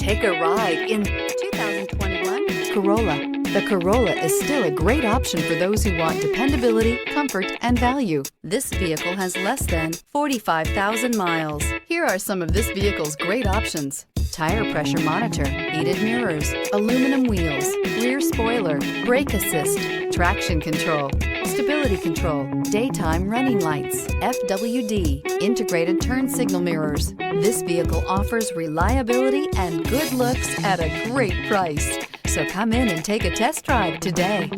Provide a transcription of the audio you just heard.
Take a ride in 2021 Corolla. The Corolla is still a great option for those who want dependability, comfort, and value. This vehicle has less than 45,000 miles. Here are some of this vehicle's great options: tire pressure monitor, heated mirrors, aluminum wheels, rear spoiler, brake assist, traction control, stability control, daytime running lights, FWD, integrated turn signal mirrors. This vehicle offers reliability and good looks at a great price. So come in and take a test drive today.